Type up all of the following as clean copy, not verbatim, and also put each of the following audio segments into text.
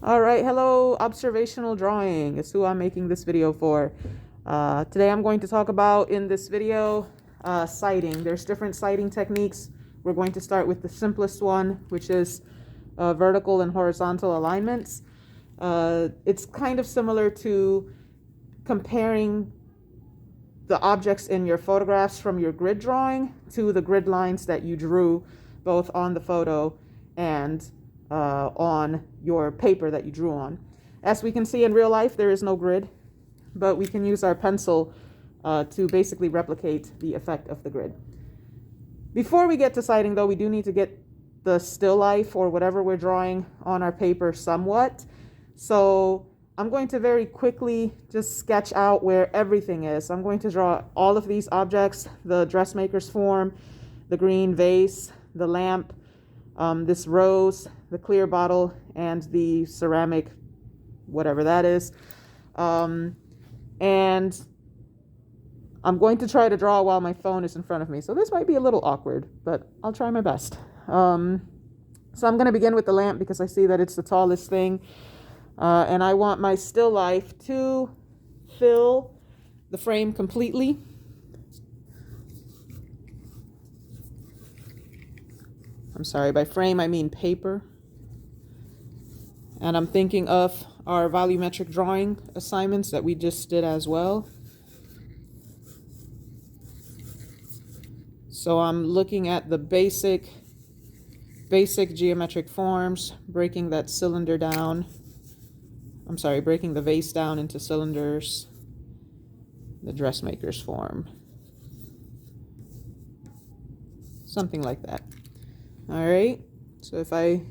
All right, hello, observational drawing is who I'm making this video for. Today I'm going to talk about in this video sighting. There's different sighting techniques. We're going to start with the simplest one, which is vertical and horizontal alignments. It's kind of similar to comparing the objects in your photographs from your grid drawing to the grid lines that you drew both on the photo and on your paper that you drew on. As we can see in real life, there is no grid, but we can use our pencil to basically replicate the effect of the grid. Before we get to sighting, though, we do need to get the still life or whatever we're drawing on our paper somewhat. So I'm going to very quickly just sketch out where everything is. I'm going to draw all of these objects: the dressmaker's form, the green vase, the lamp, this rose, the clear bottle, and the ceramic, whatever that is. And I'm going to try to draw while my phone is in front of me. So this might be a little awkward, but I'll try my best. So I'm going to begin with the lamp because I see that it's the tallest thing. And I want my still life to fill the frame completely. I'm sorry, by frame I mean paper. And I'm thinking of our volumetric drawing assignments that we just did as well. So I'm looking at the basic geometric forms, breaking that cylinder down. Breaking the vase down into cylinders, the dressmaker's form. Something like that. All right, so if I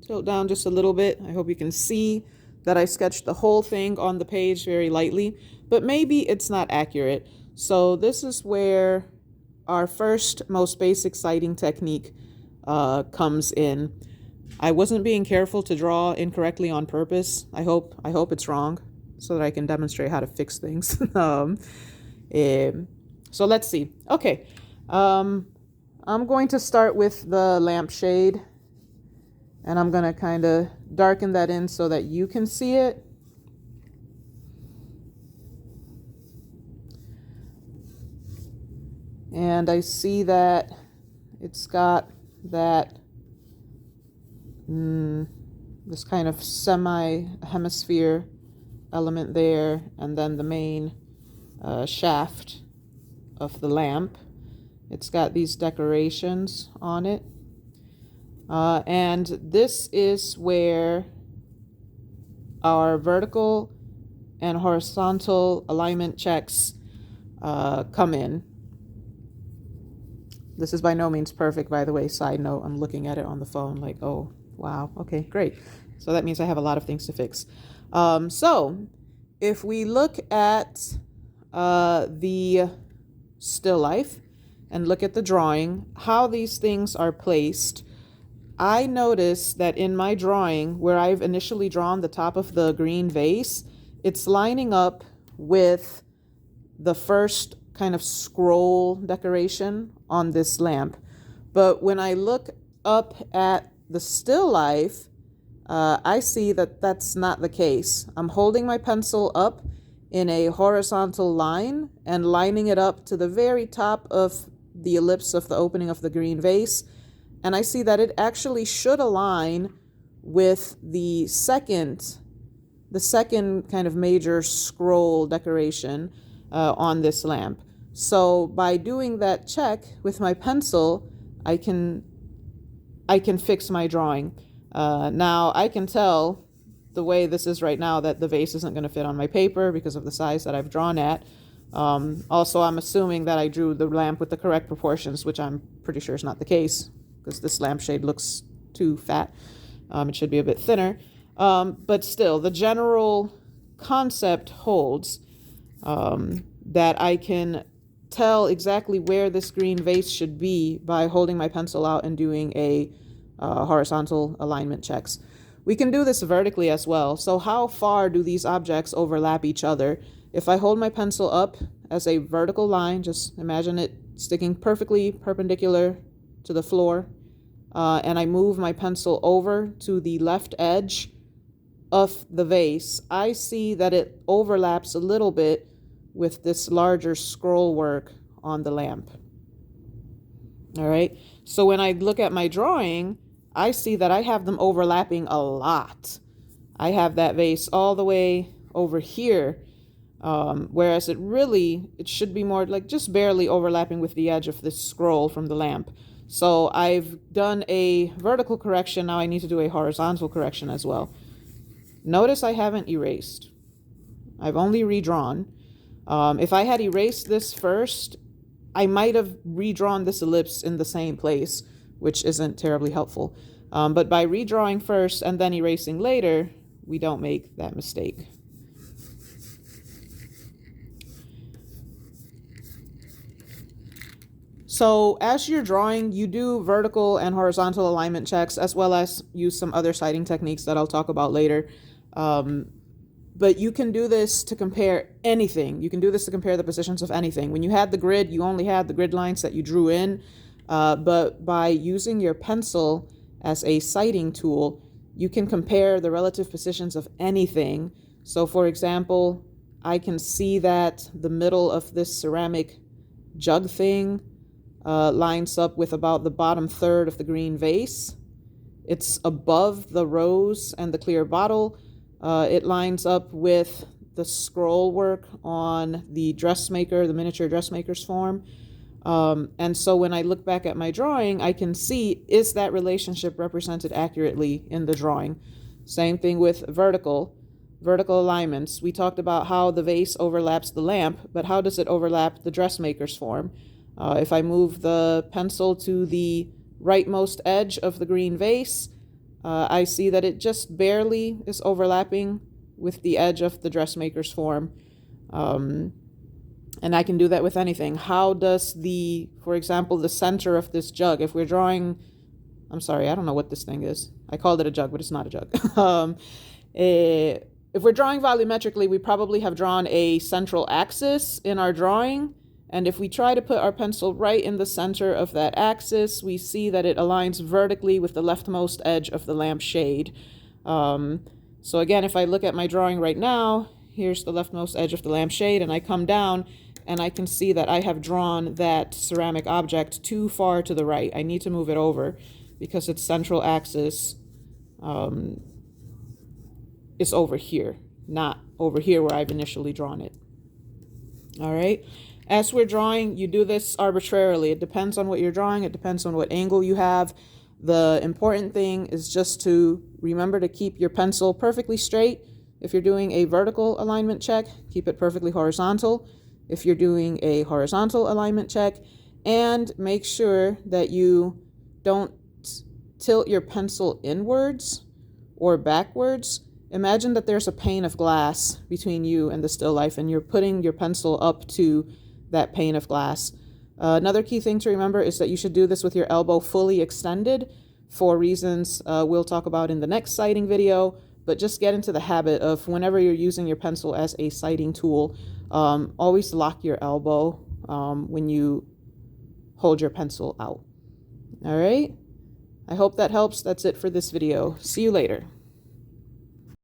tilt down just a little bit, I hope you can see that I sketched the whole thing on the page very lightly, but maybe it's not accurate. So this is where our first, most basic sighting technique comes in. I wasn't being careful to draw incorrectly on purpose. I hope it's wrong so that I can demonstrate how to fix things. So let's see. Okay. I'm going to start with the lampshade, and I'm going to kind of darken that in so that you can see it. And I see that it's got that this kind of semi-hemisphere element there, and then the main shaft of the lamp. It's got these decorations on it. And this is where our vertical and horizontal alignment checks come in. This is by no means perfect, by the way. Side note, I'm looking at it on the phone like, oh, wow, okay, great. So that means I have a lot of things to fix. So if we look at the still life and look at the drawing, how these things are placed, I notice that in my drawing, where I've initially drawn the top of the green vase, it's lining up with the first kind of scroll decoration on this lamp. But when I look up at the still life, I see that that's not the case. I'm holding my pencil up in a horizontal line and lining it up to the very top of the ellipse of the opening of the green vase. And I see that it actually should align with the second kind of major scroll decoration on this lamp. So by doing that check with my pencil, I can fix my drawing. Now I can tell the way this is right now that the vase isn't going to fit on my paper because of the size that I've drawn at. Also, I'm assuming that I drew the lamp with the correct proportions, which I'm pretty sure is not the case because this lampshade looks too fat. It should be a bit thinner. But still, the general concept holds, that I can tell exactly where this green vase should be by holding my pencil out and doing a horizontal alignment checks. We can do this vertically as well. So how far do these objects overlap each other? If I hold my pencil up as a vertical line, just imagine it sticking perfectly perpendicular to the floor, and I move my pencil over to the left edge of the vase, I see that it overlaps a little bit with this larger scroll work on the lamp. All right. So when I look at my drawing, I see that I have them overlapping a lot. I have that vase all the way over here, whereas it should be more like just barely overlapping with the edge of this scroll from the lamp. So I've done a vertical correction. Now I need to do a horizontal correction as well. Notice I haven't erased. I've only redrawn. If I had erased this first, I might have redrawn this ellipse in the same place, which isn't terribly helpful. But by redrawing first and then erasing later, we don't make that mistake. So as you're drawing, you do vertical and horizontal alignment checks, as well as use some other sighting techniques that I'll talk about later. But you can do this to compare anything. You can do this to compare the positions of anything. When you had the grid, you only had the grid lines that you drew in. But by using your pencil as a sighting tool, you can compare the relative positions of anything. So for example, I can see that the middle of this ceramic jug thing lines up with about the bottom third of the green vase. It's above the rose and the clear bottle. It lines up with the scroll work on the dressmaker, the miniature dressmaker's form. And so when I look back at my drawing, I can see, is that relationship represented accurately in the drawing? Same thing with vertical alignments. We talked about how the vase overlaps the lamp, but how does it overlap the dressmaker's form? If I move the pencil to the rightmost edge of the green vase, I see that it just barely is overlapping with the edge of the dressmaker's form. And I can do that with anything. How does for example, the center of this jug, if we're drawing, I'm sorry, I don't know what this thing is. I called it a jug, but it's not a jug. If we're drawing volumetrically, we probably have drawn a central axis in our drawing. And if we try to put our pencil right in the center of that axis, we see that it aligns vertically with the leftmost edge of the lamp shade. So again, if I look at my drawing right now, here's the leftmost edge of the lamp shade, and I come down and I can see that I have drawn that ceramic object too far to the right. I need to move it over because its central axis is over here, not over here where I've initially drawn it. All right. As we're drawing, you do this arbitrarily. It depends on what you're drawing. It depends on what angle you have. The important thing is just to remember to keep your pencil perfectly straight. If you're doing a vertical alignment check, keep it perfectly horizontal. If you're doing a horizontal alignment check, and make sure that you don't tilt your pencil inwards or backwards. Imagine that there's a pane of glass between you and the still life, and you're putting your pencil up to that pane of glass. Another key thing to remember is that you should do this with your elbow fully extended for reasons we'll talk about in the next sighting video, but just get into the habit of whenever you're using your pencil as a sighting tool, always lock your elbow when you hold your pencil out. All right, I hope that helps. That's it for this video. See you later.